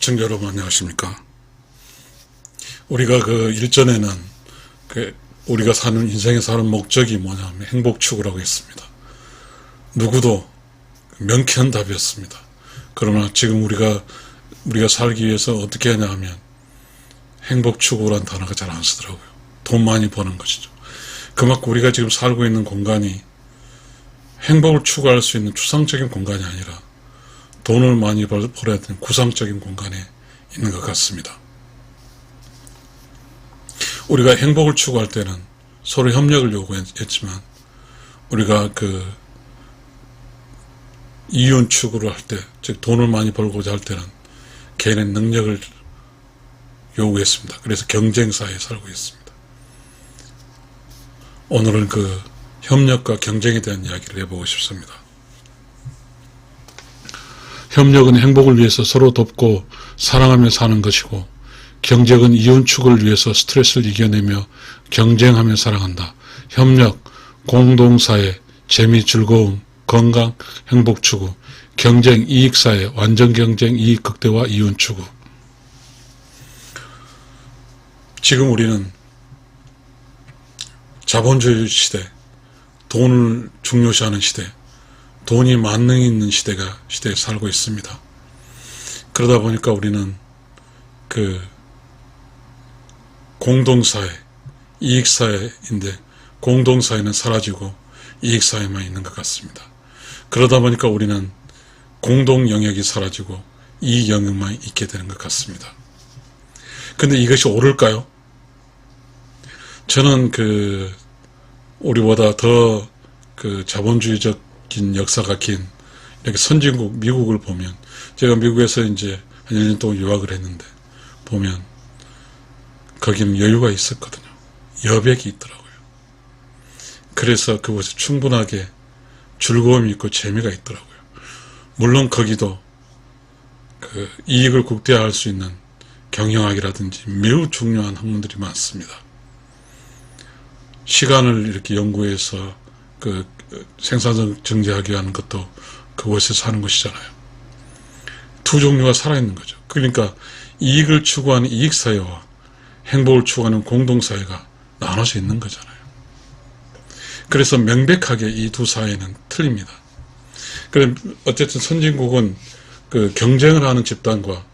시청자 여러분 안녕하십니까. 우리가 일전에는 우리가 사는 인생에 사는 목적이 뭐냐면 행복 추구라고 했습니다. 누구도 명쾌한 답이었습니다. 그러나 지금 우리가 살기 위해서 어떻게 하냐 하면 행복 추구라는 단어가 잘 안 쓰더라고요. 돈 많이 버는 것이죠. 그만큼 우리가 지금 살고 있는 공간이 행복을 추구할 수 있는 추상적인 공간이 아니라 돈을 많이 벌어야 되는 구상적인 공간에 있는 것 같습니다. 우리가 행복을 추구할 때는 서로 협력을 요구했지만 우리가 이윤 추구를 할 때, 즉 돈을 많이 벌고자 할 때는 개인의 능력을 요구했습니다. 그래서 경쟁사회에 살고 있습니다. 오늘은 협력과 경쟁에 대한 이야기를 해보고 싶습니다. 협력은 행복을 위해서 서로 돕고 사랑하며 사는 것이고, 경쟁은 이윤 추구를 위해서 스트레스를 이겨내며 경쟁하며 살아간다. 협력, 공동사회, 재미, 즐거움, 건강, 행복 추구, 경쟁, 이익사회, 완전 경쟁, 이익 극대화, 이윤 추구. 지금 우리는 자본주의 시대, 돈을 중요시하는 시대, 돈이 만능이 있는 시대에 살고 있습니다. 그러다 보니까 우리는 공동사회, 이익사회인데 공동사회는 사라지고 이익사회만 있는 것 같습니다. 그러다 보니까 우리는 공동영역이 사라지고 이익영역만 있게 되는 것 같습니다. 근데 이것이 옳을까요? 저는 우리보다 더 자본주의적인 역사가 긴 이렇게 선진국 미국을 보면, 제가 미국에서 이제 한 1년 동안 유학을 했는데 보면 거기는 여유가 있었거든요. 여백이 있더라고요. 그래서 그곳에 충분하게 즐거움이 있고 재미가 있더라고요. 물론 거기도 이익을 극대화할 수 있는 경영학이라든지 매우 중요한 학문들이 많습니다. 시간을 이렇게 연구해서 생산성 증대하게 하는 것도 그곳에 사는 것이잖아요. 두 종류가 살아있는 거죠. 그러니까 이익을 추구하는 이익사회와 행복을 추구하는 공동사회가 나눠져 있는 거잖아요. 그래서 명백하게 이 두 사회는 틀립니다. 어쨌든 선진국은 경쟁을 하는 집단과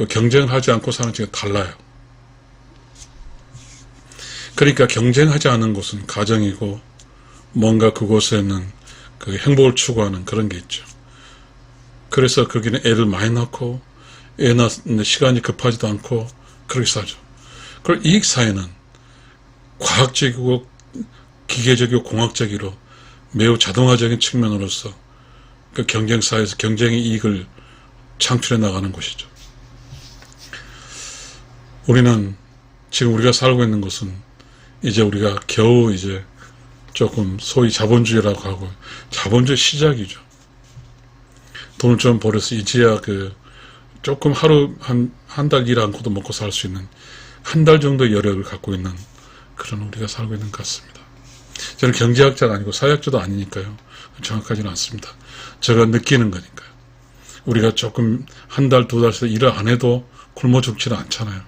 경쟁을 하지 않고 사는 집단이 달라요. 그러니까 경쟁하지 않은 곳은 가정이고, 뭔가 그곳에는 행복을 추구하는 그런 게 있죠. 그래서 거기는 애를 많이 낳고, 애 낳는 시간이 급하지도 않고 그렇게 살죠. 그리고 이익사회는 과학적이고 기계적이고 공학적으로 매우 자동화적인 측면으로서 경쟁사회에서 경쟁의 이익을 창출해 나가는 곳이죠. 우리는 지금 우리가 살고 있는 곳은 이제 우리가 겨우 이제 조금 소위 자본주의라고 하고, 자본주의 시작이죠. 돈을 좀 벌어서 이제야 조금 하루 한 달 일 않고도 먹고 살 수 있는 한 달 정도 여력을 갖고 있는 그런 우리가 살고 있는 것 같습니다. 저는 경제학자가 아니고 사회학자도 아니니까요. 정확하지는 않습니다. 제가 느끼는 거니까요. 우리가 조금 한 달, 두 달씩 일을 안 해도 굶어 죽지는 않잖아요.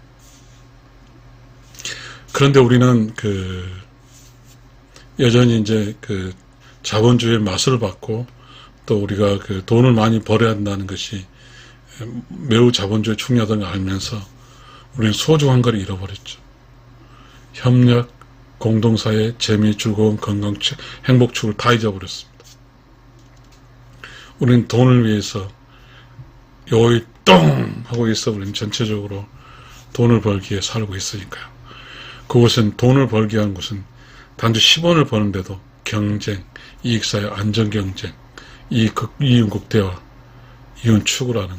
그런데 우리는 여전히 이제 자본주의의 맛을 받고, 또 우리가 돈을 많이 벌어야 한다는 것이 매우 자본주의에 중요하다는 걸 알면서 우리는 소중한 걸 잃어버렸죠. 협력, 공동사회, 재미, 즐거움, 건강, 행복 추구를 다 잊어버렸습니다. 우리는 돈을 위해서 요이 똥 하고 있어. 우리는 전체적으로 돈을 벌기에 살고 있으니까요. 그곳은 돈을 벌기 위한 곳은 단지 10원을 버는데도 경쟁, 이익사회, 안전경쟁, 이윤 극대화, 이윤 추구라는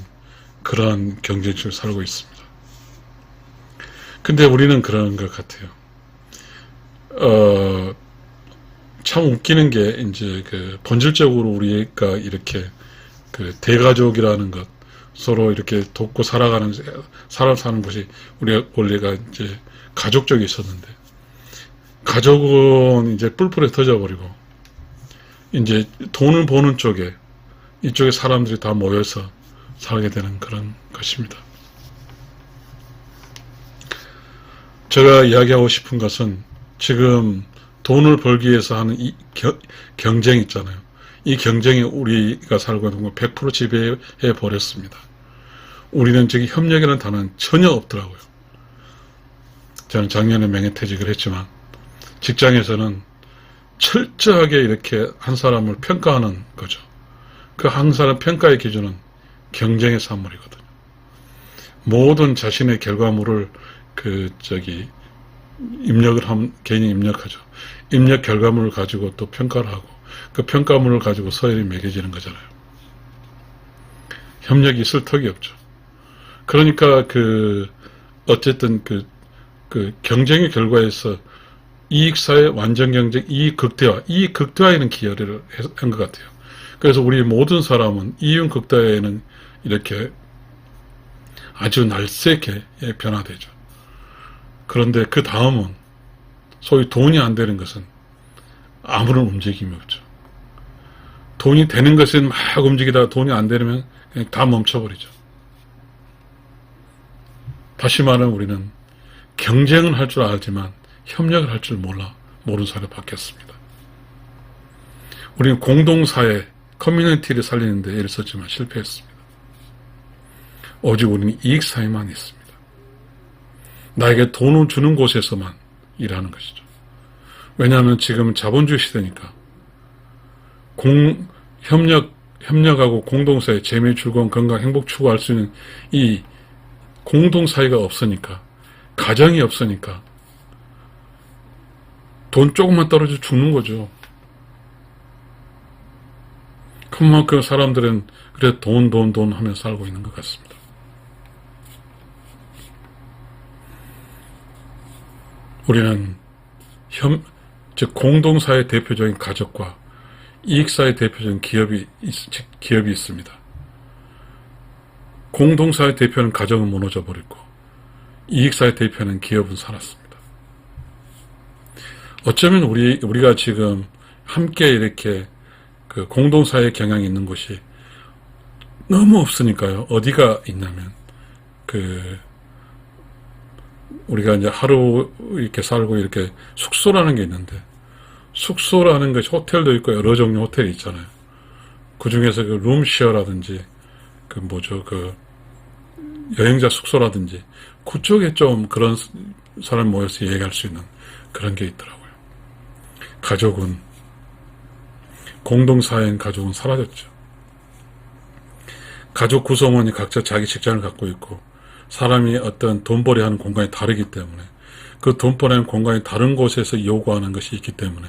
그러한 경쟁력을 살고 있습니다. 근데 우리는 그런 것 같아요. 참 웃기는 게, 이제 본질적으로 우리가 이렇게 대가족이라는 것, 서로 이렇게 돕고 살아가는, 사는 것이 우리가 원래가 이제 가족적이 있었는데, 가족은 이제 뿔뿔이 터져버리고, 이제 돈을 버는 쪽에, 이쪽에 사람들이 다 모여서 살게 되는 그런 것입니다. 제가 이야기하고 싶은 것은 지금 돈을 벌기 위해서 하는 이 경쟁 있잖아요. 이 경쟁이 우리가 살고 있는 걸 100% 지배해 버렸습니다. 우리는 지금 협력이라는 단어는 전혀 없더라고요. 저는 작년에 명예퇴직을 했지만 직장에서는 철저하게 이렇게 한 사람을 평가하는 거죠. 그 한 사람 평가의 기준은 경쟁의 산물이거든요. 모든 자신의 결과물을 입력을 하면 개인이 입력하죠. 입력 결과물을 가지고 또 평가를 하고 그 평가물을 가지고 서열이 매겨지는 거잖아요. 협력이 있을 턱이 없죠. 그러니까 어쨌든 경쟁의 결과에서 이익사회 완전 경쟁, 이익 극대화에는 기여를 한 것 같아요. 그래서 우리 모든 사람은 이윤 극대화에는 이렇게 아주 날쌔게 변화되죠. 그런데 그 다음은 소위 돈이 안 되는 것은 아무런 움직임이 없죠. 돈이 되는 것은 막 움직이다가 돈이 안 되면 그냥 다 멈춰버리죠. 다시 말하면 우리는 경쟁은 할 줄 알지만 협력을 할 줄 모르는 사회로 바뀌었습니다. 우리는 공동사회, 커뮤니티를 살리는 데 애를 썼지만 실패했습니다. 오직 우리는 이익사회만 있습니다. 나에게 돈을 주는 곳에서만 일하는 것이죠. 왜냐하면 지금 자본주의 시대니까 협력하고 공동사회, 재미, 즐거움, 건강, 행복 추구할 수 있는 이 공동사회가 없으니까, 가정이 없으니까 돈 조금만 떨어져 죽는 거죠. 그만큼 사람들은 그래 돈 하면서 살고 있는 것 같습니다. 우리는 즉 공동사회 대표적인 가족과 이익사회 대표적인 기업이 있습니다. 공동사회 대표는 가정은 무너져 버리고 이익사회 대표는 기업은 살았습니다. 어쩌면 우리가 지금 함께 이렇게 공동사회 경향이 있는 곳이 너무 없으니까요. 어디가 있냐면 우리가 이제 하루 이렇게 살고 이렇게 숙소라는 게 있는데, 숙소라는 것이 호텔도 있고 여러 종류 호텔이 있잖아요. 그 중에서 룸쉐어라든지 여행자 숙소라든지 그쪽에 좀 그런 사람 모여서 얘기할 수 있는 그런 게 있더라고요. 가족은, 공동사회인 가족은 사라졌죠. 가족 구성원이 각자 자기 직장을 갖고 있고 사람이 어떤 돈벌이 하는 공간이 다르기 때문에 그 돈벌이 하는 공간이 다른 곳에서 요구하는 것이 있기 때문에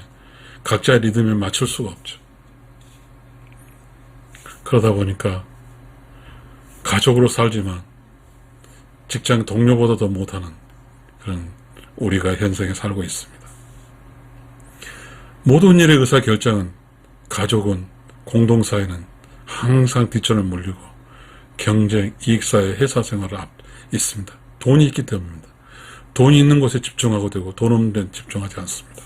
각자의 리듬에 맞출 수가 없죠. 그러다 보니까 가족으로 살지만 직장 동료보다도 못하는 그런 우리가 현생에 살고 있습니다. 모든 일의 의사결정은 가족은, 공동사회는 항상 뒷전을 물리고 경쟁, 이익사회, 회사생활을 있습니다. 돈이 있기 때문입니다. 돈이 있는 곳에 집중하고 되고 돈 없는 데는 집중하지 않습니다.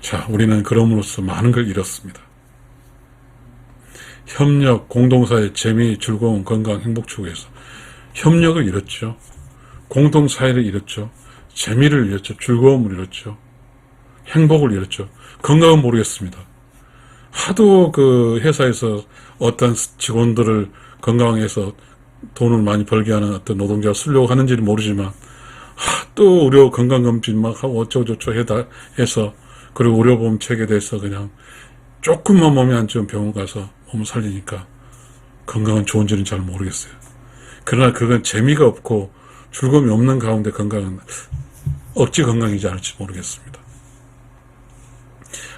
자, 우리는 그럼으로써 많은 걸 잃었습니다. 협력, 공동사회, 재미, 즐거움, 건강, 행복 추구에서 협력을 잃었죠. 공동사회를 잃었죠. 재미를 잃었죠. 즐거움을 잃었죠. 행복을 잃었죠. 건강은 모르겠습니다. 하도 회사에서 어떤 직원들을 건강해서 돈을 많이 벌게 하는 어떤 노동자가 쓰려고 하는지는 모르지만 또 의료 건강검진 막 하고 어쩌고저쩌고 해서 그리고 의료보험 체계에 대해서 그냥 조금만 몸이 안 좋으면 병원 가서 몸을 살리니까 건강은 좋은지는 잘 모르겠어요. 그러나 그건 재미가 없고 즐거움이 없는 가운데 건강은 억지 건강이지 않을지 모르겠습니다.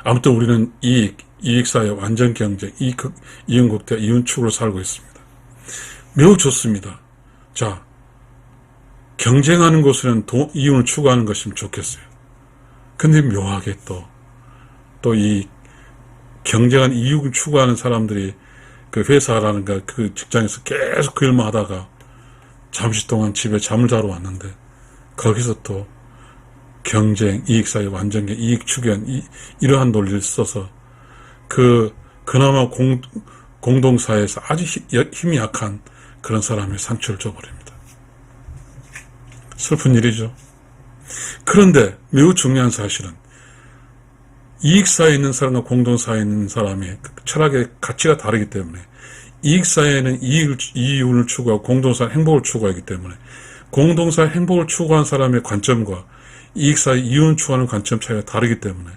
아무튼 우리는 이익사회, 완전 경쟁, 이윤국대, 이윤축으로 살고 있습니다. 매우 좋습니다. 자, 경쟁하는 곳에는 이윤을 추구하는 것이면 좋겠어요. 근데 묘하게 또 이 경쟁한 이윤을 추구하는 사람들이 그 회사라는가 그 직장에서 계속 그 일만 하다가 잠시 동안 집에 잠을 자러 왔는데 거기서 또 경쟁, 이익사회, 완전경, 이익 추구한 이러한 논리를 써서 그나마 공동사회에서 아주 힘이 약한 그런 사람의 상처를 줘버립니다. 슬픈 일이죠. 그런데 매우 중요한 사실은 이익사회에 있는 사람과 공동사회에 있는 사람의 철학의 가치가 다르기 때문에 이익사회는 이익을 추구하고 공동사회는 행복을 추구하기 때문에 공동사회 행복을 추구하는 사람의 관점과 이익사회 이윤을 추구하는 관점 차이가 다르기 때문에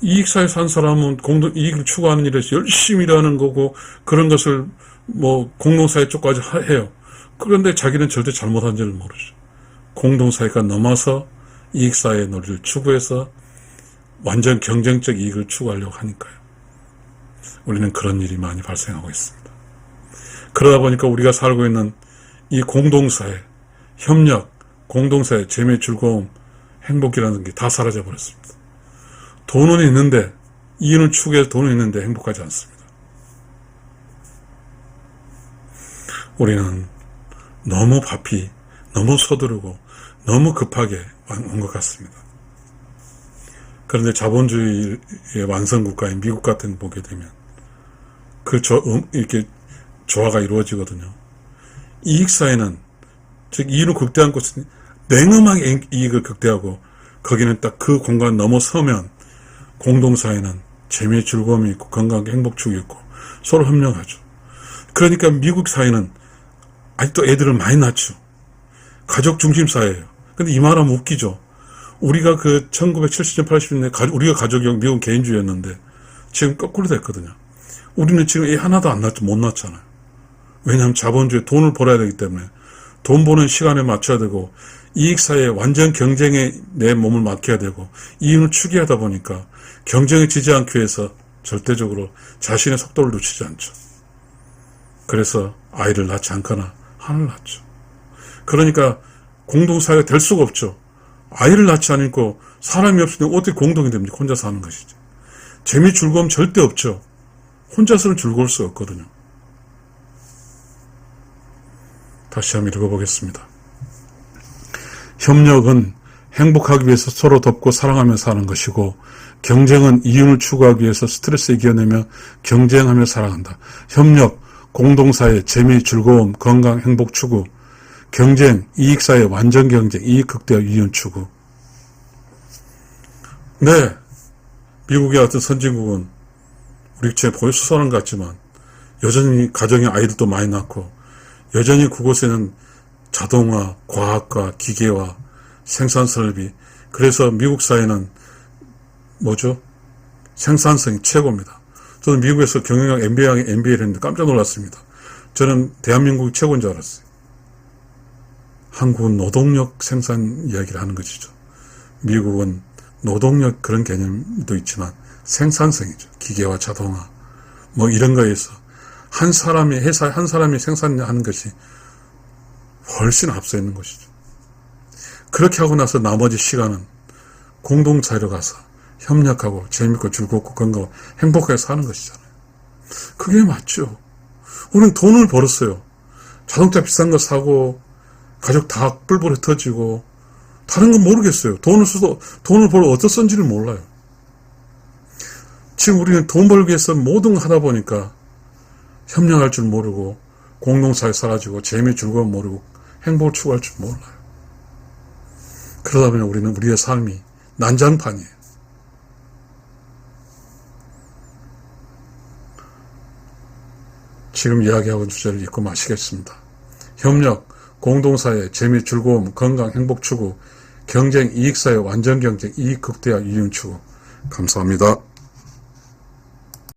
이익사회 산 사람은 이익을 추구하는 일에서 열심히 일하는 거고 그런 것을 공동사회 쪽까지 해요. 그런데 자기는 절대 잘못한 줄을 모르죠. 공동사회가 넘어서 이익사회의 논리를 추구해서 완전 경쟁적 이익을 추구하려고 하니까요. 우리는 그런 일이 많이 발생하고 있습니다. 그러다 보니까 우리가 살고 있는 이 공동사회, 협력, 공동사회, 재미, 즐거움, 행복이라는 게 다 사라져 버렸습니다. 돈은 있는데, 이윤을 추구해서 돈은 있는데 행복하지 않습니다. 우리는 너무 바삐, 너무 서두르고, 너무 급하게 온 것 같습니다. 그런데 자본주의의 완성국가인 미국 같은 거 보게 되면, 이렇게 조화가 이루어지거든요. 이익사회는, 즉, 이윤을 극대화한 곳은 냉엄하게 이익을 극대화하고, 거기는 딱 그 공간 넘어서면, 공동사회는 재미의 즐거움이 있고 건강하게 행복축이 있고 서로 협력하죠. 그러니까 미국 사회는 아직도 애들을 많이 낳죠. 가족 중심 사회예요. 근데 이 말하면 웃기죠. 우리가 1970년, 80년대 우리가 가족이 미국은 개인주의였는데 지금 거꾸로 됐거든요. 우리는 지금 애 하나도 못 낳잖아요. 왜냐하면 자본주의 돈을 벌어야 되기 때문에 돈 버는 시간에 맞춰야 되고 이익사회에 완전 경쟁에 내 몸을 맡겨야 되고 이윤을 추구하다 보니까 경쟁에 지지 않기 위해서 절대적으로 자신의 속도를 놓치지 않죠. 그래서 아이를 낳지 않거나 하나를 낳죠. 그러니까 공동사회가 될 수가 없죠. 아이를 낳지 않고 사람이 없으면 어떻게 공동이 됩니까? 혼자 사는 것이죠. 재미 즐거움 절대 없죠. 혼자서는 즐거울 수 없거든요. 다시 한번 읽어보겠습니다. 협력은 행복하기 위해서 서로 돕고 사랑하며 사는 것이고 경쟁은 이윤을 추구하기 위해서 스트레스 이겨내며 경쟁하며 살아간다. 협력, 공동사회, 재미, 즐거움, 건강, 행복 추구, 경쟁, 이익사회, 완전 경쟁, 이익 극대화, 이윤 추구. 네, 미국의 어떤 선진국은 우리처럼 보여 수선한 것 같지만 여전히 가정에 아이들도 많이 낳고 여전히 그곳에는 자동화, 과학과 기계와 생산 설비, 그래서 미국 사회는 생산성이 최고입니다. 저는 미국에서 경영학 MBA를 했는데 깜짝 놀랐습니다. 저는 대한민국이 최고인 줄 알았어요. 한국은 노동력 생산 이야기를 하는 것이죠. 미국은 노동력 그런 개념도 있지만 생산성이죠. 기계와 자동화, 이런 거에서 한 사람이 생산하는 것이 훨씬 앞서 있는 것이죠. 그렇게 하고 나서 나머지 시간은 공동사회로 가서 협력하고 재밌고 즐겁고 건강하고 행복하게 사는 것이잖아요. 그게 맞죠. 우리는 돈을 벌었어요. 자동차 비싼 거 사고 가족 다 뿔뿔이 터지고 다른 건 모르겠어요. 돈을 벌어 어디서 쓴지를 몰라요. 지금 우리는 돈 벌기 위해서 모든 걸 하다 보니까 협력할 줄 모르고 공동사회 사라지고 재미 즐거움 모르고 행복을 추구할 줄 몰라요. 그러다 보니 우리는 우리의 삶이 난장판이에요. 지금 이야기하고 있는 주제를 잊고 마시겠습니다. 협력, 공동사회, 재미, 즐거움, 건강, 행복 추구, 경쟁, 이익사회, 완전 경쟁, 이익 극대화, 이윤 추구. 감사합니다.